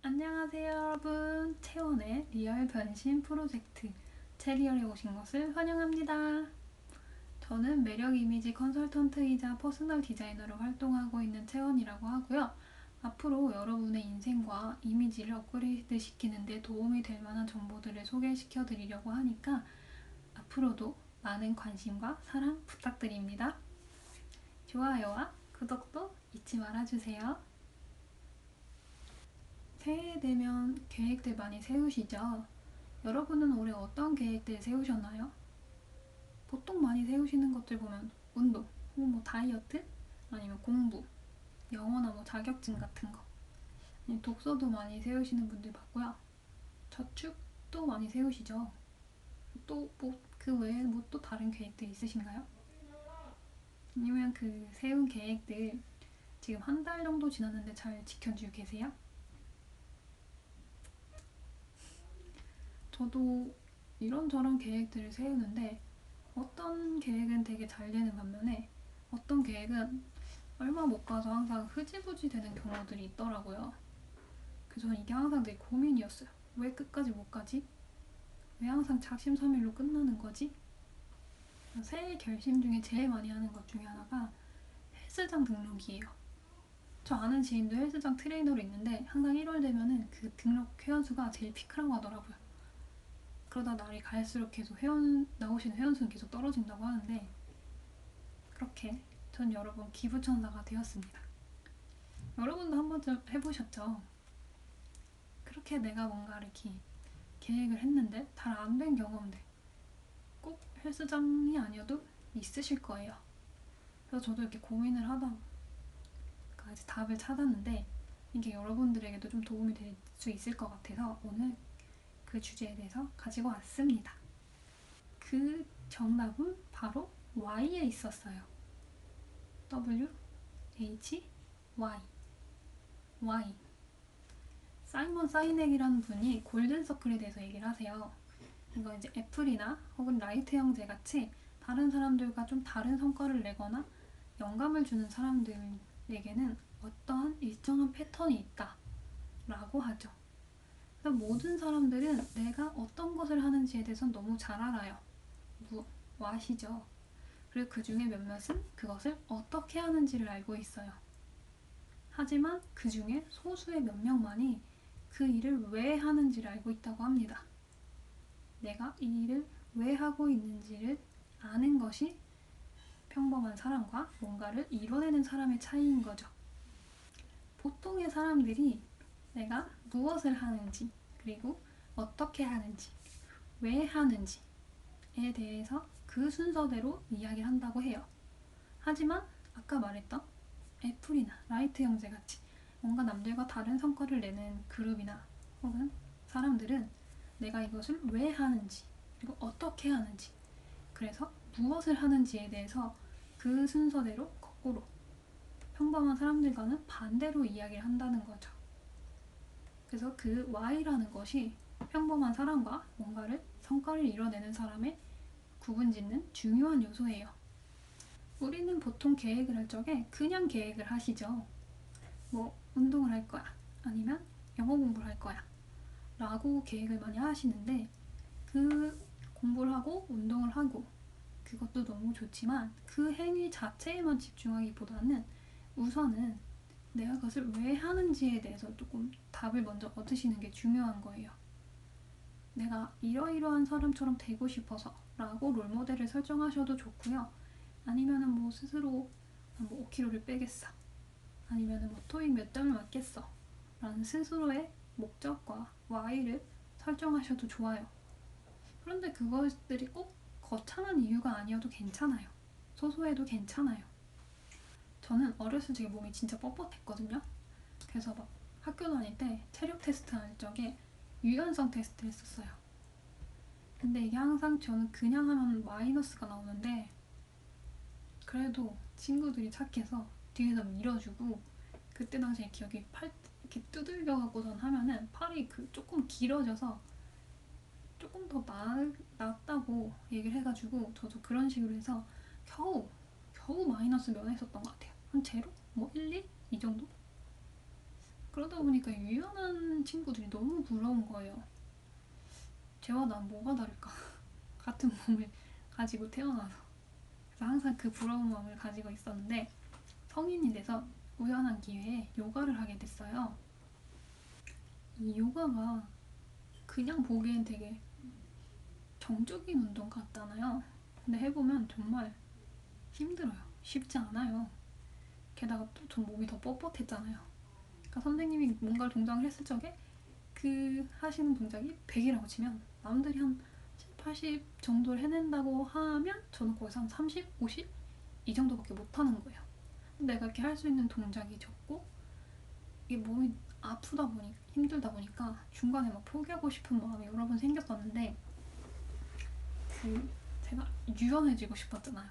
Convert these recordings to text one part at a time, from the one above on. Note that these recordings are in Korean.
안녕하세요 여러분. 채원의 리얼 변신 프로젝트 체리얼에 오신 것을 환영합니다. 저는 매력 이미지 컨설턴트이자 퍼스널 디자이너로 활동하고 있는 채원이라고 하고요. 앞으로 여러분의 인생과 이미지를 업그레이드 시키는 데 도움이 될 만한 정보들을 소개시켜 드리려고 하니까 앞으로도 많은 관심과 사랑 부탁드립니다. 좋아요와 구독도 잊지 말아주세요. 새해 되면 계획들 많이 세우시죠? 여러분은 올해 어떤 계획들 세우셨나요? 보통 많이 세우시는 것들 보면 운동, 혹은 뭐 다이어트, 아니면 공부, 영어나 뭐 자격증 같은 거, 독서도 많이 세우시는 분들 봤고요. 저축도 많이 세우시죠? 또 뭐 그 외에 뭐 또 다른 계획들 있으신가요? 아니면 그 세운 계획들 지금 한 달 정도 지났는데 잘 지켜주고 계세요? 저도 이런저런 계획들을 세우는데 어떤 계획은 되게 잘 되는 반면에 어떤 계획은 얼마 못 가서 항상 흐지부지 되는 경우들이 있더라고요. 그래서 저는 이게 항상 되게 고민이었어요. 왜 끝까지 못 가지? 왜 항상 작심삼일로 끝나는 거지? 새해 결심 중에 제일 많이 하는 것 중에 하나가 헬스장 등록이에요. 저 아는 지인도 헬스장 트레이너로 있는데 항상 1월 되면은 그 등록 회원수가 제일 피크라고 하더라고요. 그러다 날이 갈수록 계속 나오시는 회원수는 계속 떨어진다고 하는데 그렇게 전 여러분 기부천사가 되었습니다. 여러분도 한 번쯤 해보셨죠? 그렇게 내가 뭔가 이렇게 계획을 했는데 잘 안 된 경험들 꼭 헬스장이 아니어도 있으실 거예요. 그래서 저도 이렇게 고민을 하다가 이제 답을 찾았는데 이게 여러분들에게도 좀 도움이 될 수 있을 것 같아서 오늘 그 주제에 대해서 가지고 왔습니다. 그 정답은 바로 Y에 있었어요. W, H, Y. Y. 사이먼 사이넥이라는 분이 골든서클에 대해서 얘기를 하세요. 이거 이제 애플이나 혹은 라이트 형제 같이 다른 사람들과 좀 다른 성과를 내거나 영감을 주는 사람들에게는 어떠한 일정한 패턴이 있다 라고 하죠. 그래서 모든 사람들은 내가 어떤 것을 하는지에 대해서 너무 잘 알아요. 아시죠? 그리고 그 중에 몇몇은 그것을 어떻게 하는지를 알고 있어요. 하지만 그 중에 소수의 몇 명만이 그 일을 왜 하는지를 알고 있다고 합니다. 내가 이 일을 왜 하고 있는지를 아는 것이 평범한 사람과 뭔가를 이뤄내는 사람의 차이인 거죠. 보통의 사람들이 내가 무엇을 하는지, 그리고 어떻게 하는지, 왜 하는지에 대해서 그 순서대로 이야기를 한다고 해요. 하지만 아까 말했던 애플이나 라이트 형제같이 뭔가 남들과 다른 성과를 내는 그룹이나 혹은 사람들은 내가 이것을 왜 하는지, 그리고 어떻게 하는지, 그래서 무엇을 하는지에 대해서 그 순서대로 거꾸로 평범한 사람들과는 반대로 이야기를 한다는 거죠. 그래서 그 Y라는 것이 평범한 사람과 뭔가를 성과를 이뤄내는 사람의 구분짓는 중요한 요소예요. 우리는 보통 계획을 할 적에 그냥 계획을 하시죠. 뭐 운동을 할 거야 아니면 영어 공부를 할 거야 라고 계획을 많이 하시는데 그 공부를 하고 운동을 하고 그것도 너무 좋지만 그 행위 자체에만 집중하기보다는 우선은 내가 그것을 왜 하는지에 대해서 조금 답을 먼저 얻으시는 게 중요한 거예요. 내가 이러이러한 사람처럼 되고 싶어서 라고 롤모델을 설정하셔도 좋고요. 아니면은 뭐 스스로 뭐 5kg를 빼겠어. 아니면은 뭐 토익 몇 점을 맞겠어. 라는 스스로의 목적과 Y를 설정하셔도 좋아요. 그런데 그것들이 꼭 거창한 이유가 아니어도 괜찮아요. 소소해도 괜찮아요. 저는 어렸을 적에 몸이 진짜 뻣뻣했거든요. 그래서 막 학교 다닐 때 체력 테스트 할 적에 유연성 테스트를 했었어요. 근데 이게 항상 저는 그냥 하면 마이너스가 나오는데 그래도 친구들이 착해서 뒤에서 밀어주고 그때 당시에 기억이 팔 이렇게 두들겨갖고선 하면은 팔이 조금 길어져서 조금 더 낫다고 얘기를 해가지고 저도 그런 식으로 해서 겨우 마이너스 면했었던 것 같아요. 한 제로? 뭐 1, 2? 이 정도? 그러다 보니까 유연한 친구들이 너무 부러운 거예요. 쟤와 난 뭐가 다를까? 같은 몸을 가지고 태어나서. 그래서 항상 그 부러운 마음을 가지고 있었는데 성인이 돼서 우연한 기회에 요가를 하게 됐어요. 이 요가가 그냥 보기엔 되게 정적인 운동 같잖아요. 근데 해보면 정말 힘들어요. 쉽지 않아요. 게다가 또 전 몸이 더 뻣뻣했잖아요. 그러니까 선생님이 뭔가 동작을 했을 적에 그 하시는 동작이 100이라고 치면 남들이 한 7, 80 정도를 해낸다고 하면 저는 거기서 한 30, 50? 이 정도밖에 못하는 거예요. 내가 이렇게 할 수 있는 동작이 적고 이게 몸이 아프다 보니 힘들다 보니까 중간에 막 포기하고 싶은 마음이 여러 번 생겼었는데 그 제가 유연해지고 싶었잖아요.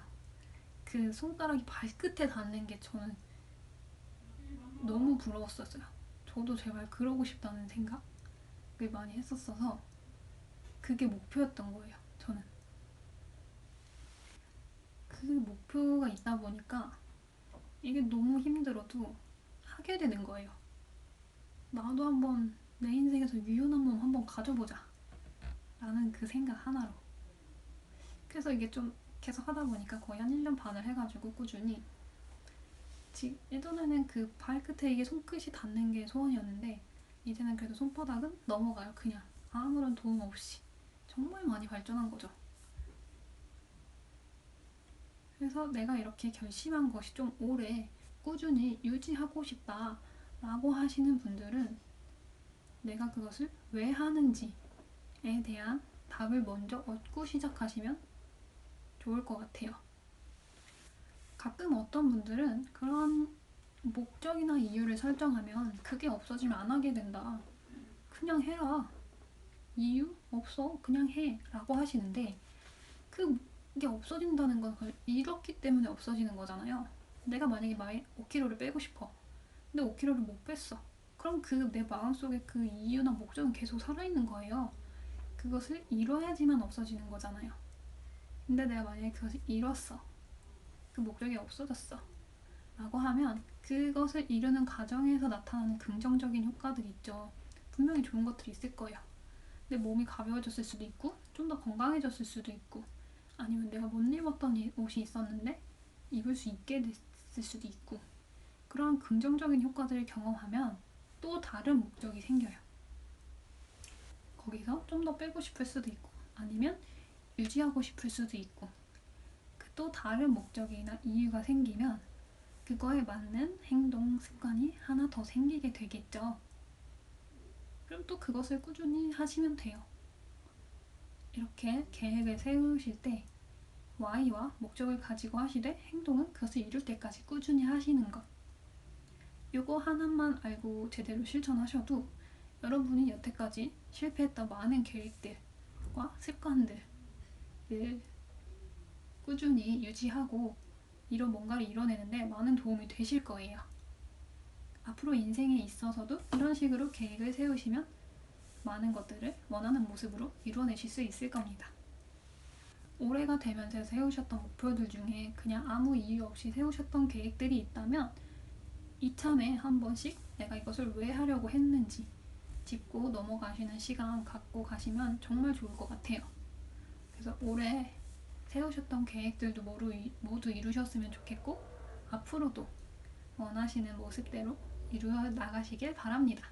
그 손가락이 발끝에 닿는 게 저는 너무 부러웠었어요. 저도 제발 그러고 싶다는 생각을 많이 했었어서 그게 목표였던 거예요. 저는 그 목표가 있다 보니까 이게 너무 힘들어도 하게 되는 거예요. 나도 한번 내 인생에서 유연한 몸 한번 가져보자 라는 그 생각 하나로. 그래서 이게 좀 계속 하다 보니까 거의 한 1년 반을 해가지고 꾸준히 예전에는 그 발끝에 이게 손끝이 닿는 게 소원이었는데 이제는 그래도 손바닥은 넘어가요. 그냥 아무런 도움 없이. 정말 많이 발전한 거죠. 그래서 내가 이렇게 결심한 것이 좀 오래 꾸준히 유지하고 싶다 라고 하시는 분들은 내가 그것을 왜 하는지에 대한 답을 먼저 얻고 시작하시면 좋을 것 같아요. 가끔 어떤 분들은 그런 목적이나 이유를 설정하면 그게 없어지면 안 하게 된다. 그냥 해라. 이유? 없어. 그냥 해. 라고 하시는데 그게 없어진다는 건 그걸 잃었기 때문에 없어지는 거잖아요. 내가 만약에 5kg를 빼고 싶어. 근데 5kg를 못 뺐어. 그럼 그 내 마음속에 그 이유나 목적은 계속 살아있는 거예요. 그것을 이뤄야지만 없어지는 거잖아요. 근데 내가 만약에 그것을 잃었어. 그 목적이 없어졌어. 라고 하면 그것을 이루는 과정에서 나타나는 긍정적인 효과들이 있죠. 분명히 좋은 것들이 있을 거예요. 내 몸이 가벼워졌을 수도 있고 좀 더 건강해졌을 수도 있고 아니면 내가 못 입었던 옷이 있었는데 입을 수 있게 됐을 수도 있고 그런 긍정적인 효과들을 경험하면 또 다른 목적이 생겨요. 거기서 좀 더 빼고 싶을 수도 있고 아니면 유지하고 싶을 수도 있고 그 또 다른 목적이나 이유가 생기면 그거에 맞는 행동, 습관이 하나 더 생기게 되겠죠. 그럼 또 그것을 꾸준히 하시면 돼요. 이렇게 계획을 세우실 때 Y와 목적을 가지고 하시되 행동은 그것을 이룰 때까지 꾸준히 하시는 것. 이거 하나만 알고 제대로 실천하셔도 여러분이 여태까지 실패했던 많은 계획들과 습관들을 꾸준히 유지하고 뭔가를 이뤄내는데 많은 도움이 되실 거예요. 앞으로 인생에 있어서도 이런 식으로 계획을 세우시면 많은 것들을 원하는 모습으로 이뤄내실 수 있을 겁니다. 올해가 되면서 세우셨던 목표들 중에 그냥 아무 이유 없이 세우셨던 계획들이 있다면 이참에 한 번씩 내가 이것을 왜 하려고 했는지 짚고 넘어가시는 시간 갖고 가시면 정말 좋을 것 같아요. 그래서 올해 세우셨던 계획들도 모두 이루셨으면 좋겠고 앞으로도 원하시는 모습대로 이루어 나가시길 바랍니다.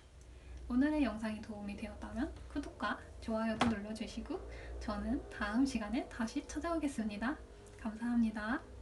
오늘의 영상이 도움이 되었다면 구독과 좋아요도 눌러주시고 저는 다음 시간에 다시 찾아오겠습니다. 감사합니다.